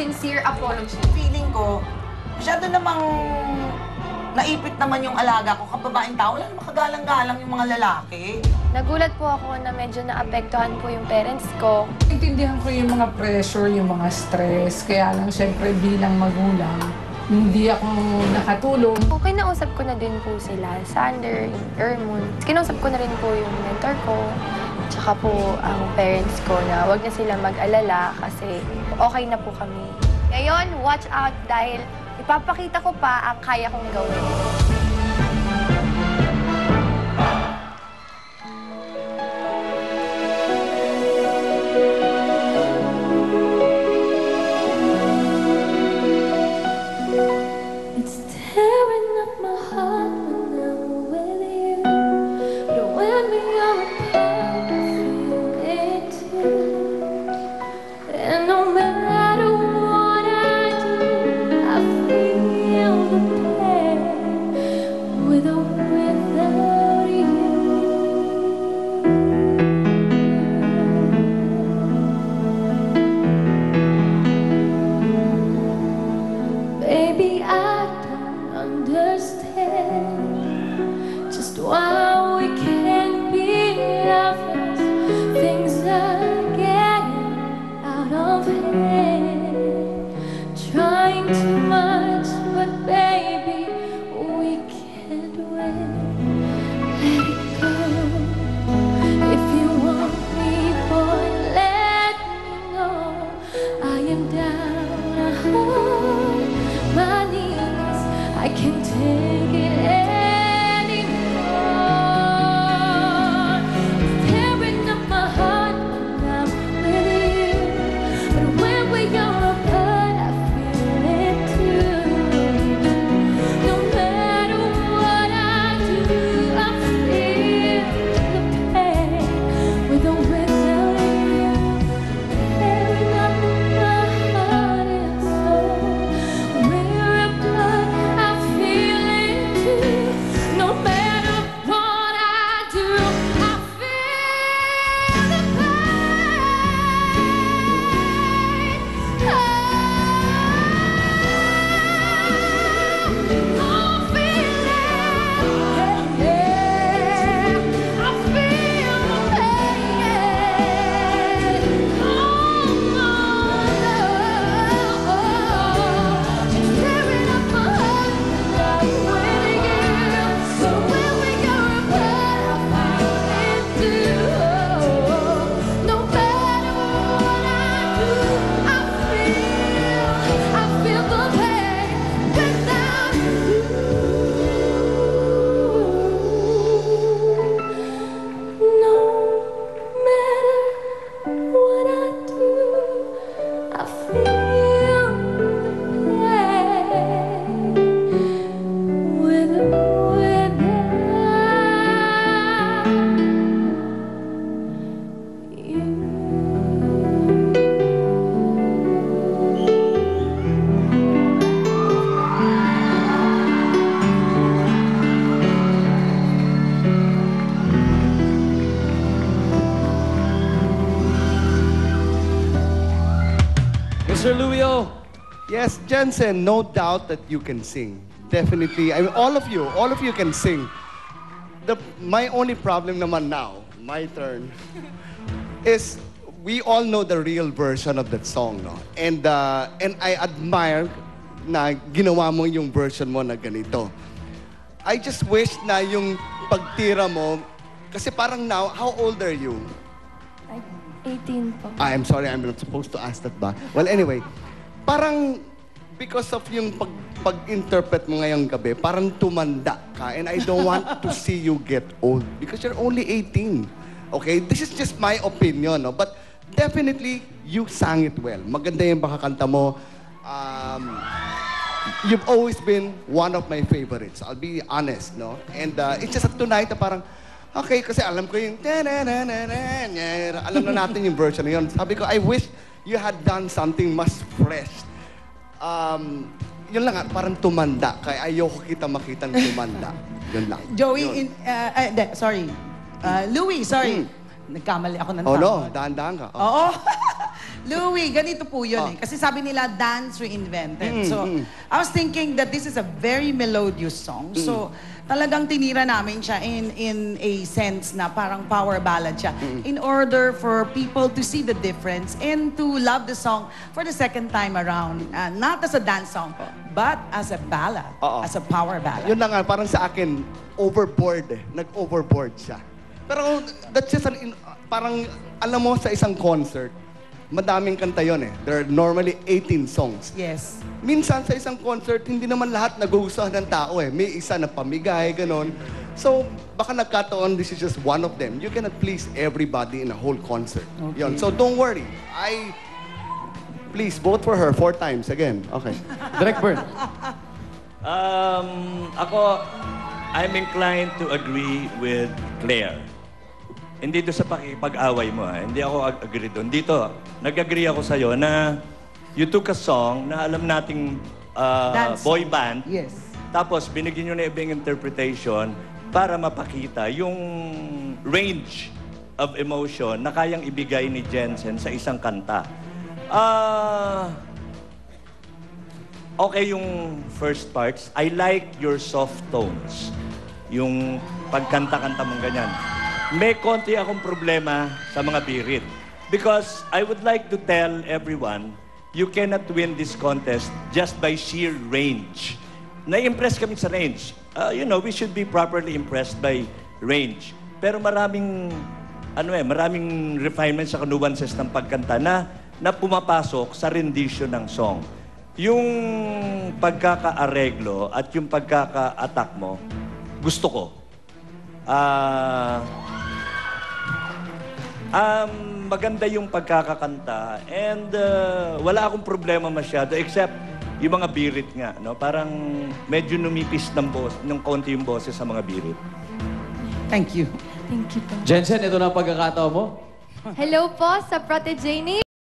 sincere apology. Feeling ko, masyado namang naipit naman yung alaga ko, kababaeng tao. Wala namang kagalang-galang yung mga lalaki. Nagulat po ako na medyo naapektuhan po yung parents ko. Intindihan ko yung mga pressure, yung mga stress. Kaya lang, syempre, bilang magulang, hindi ako nakatulong. Okay, nausap ko na din po sila, Sander, Ermon. Kinausap ko na rin po yung mentor ko, tsaka po ang parents ko na wag na sila mag-alala kasi okay na po kami. Ngayon, watch out dahil ipapakita ko pa ang kaya kong gawin. It's tearing up my heart when I'm with you. But when we are apart, I feel it too. And no matter what I do, I feel the pain with or without you. Baby, I don't understand just why we can't be lovers. Things are getting out of hand. Trying too much, but baby, we can't win. Let it go. If you want me, boy, let me know. I am down on my knees. I can't take it anymore. It's tearing up my heart when I'm with you. But when we are apart, I feel it too. No matter what I do, I feel the pain with or without you. Tearing up my heart and soul. We're apart, I feel it too. No matter what I do, I feel the pain. I feel it. Yeah, I feel the pain. Oh, it's tearing up my heart when I'm with you. So when we go apart, I feel it too. No matter what I do, I feel the pain without you. No matter what I do, I feel the pain with or without you. Mr. Luio, Yes, Jensen, no doubt that you can sing. Definitely. I mean, all of you can sing. My only problem naman now, my turn, is we all know the real version of that song, no? And I admire na ginawa mo yung version mo na ganito. I just wish na yung pagtira mo, kasi parang now, how old are you? 18 po. I'm sorry, I'm not supposed to ask that ba? Well, anyway, parang because of yung pag-interpret mo ngayong gabi, parang tumanda ka. And I don't want to see you get old because you're only 18. Okay? This is just my opinion, no? But definitely, you sang it well. Maganda yung pakakanta mo. You've always been one of my favorites. I'll be honest, no? And it's just that tonight na parang, okay, kasi alam ko yung alam na natin yung version na yun. Sabi ko, I wish you had done something mas fresh. Yun lang nga, parang tumanda. Kaya ayoko kita makita ng tumanda. Yun lang. Joey, Yun. sorry. Louie, sorry. Nagkamali ako ng Oh tama. no, dahan-dahan ka. Oo. Louie, ganito po yun eh. Kasi sabi nila, dance reinvented. So, I was thinking that this is a very melodious song. So, talagang tinira namin siya in a sense na parang power ballad siya. In order for people to see the difference and to love the song for the second time around. Not as a dance song, but as a ballad. As a power ballad. Yun na nga, parang sa akin, overboard eh. Nag-overboard siya. Pero that's just parang, alam mo, sa isang concert, madaming kanta yun eh. There are normally 18 songs. Yes. Minsan sa isang concert, hindi naman lahat nagugustuhan ng tao eh. May isa na pamigay, ganon. So, baka nagkataon, this is just one of them. You cannot please everybody in a whole concert. Yun. So, don't worry. Please, vote for her 4 times again. Okay. Direct Bern. Ako, I'm inclined to agree with Claire. Hindi doon sa pakipag-away mo, ha? Hindi ako agree doon. Dito, nag-agree ako sa'yo na you took a song na alam nating boy band. Yes. Tapos, binigyan nyo na ibang interpretation para mapakita yung range of emotion na kayang ibigay ni Jensen sa isang kanta. Okay yung first parts. I like your soft tones. Yung pagkanta-kanta mong ganyan. May konti akong problema sa mga birit. Because I would like to tell everyone, you cannot win this contest just by sheer range. Na-impress kami sa range. You know, we should be properly impressed by range. Pero maraming refinement sa nuances ng pagkanta na pumapasok sa rendition ng song. Yung pagkaka-areglo at yung pagkaka-attack mo, gusto ko. Maganda yung pagkakakanta and wala akong problema masyado except yung mga birit nga, no? Parang medyo numipis ng konti yung boses sa mga birit. Thank you. Thank you po. Jensen, ito na ang pagkakataon mo. Hello po sa Protégé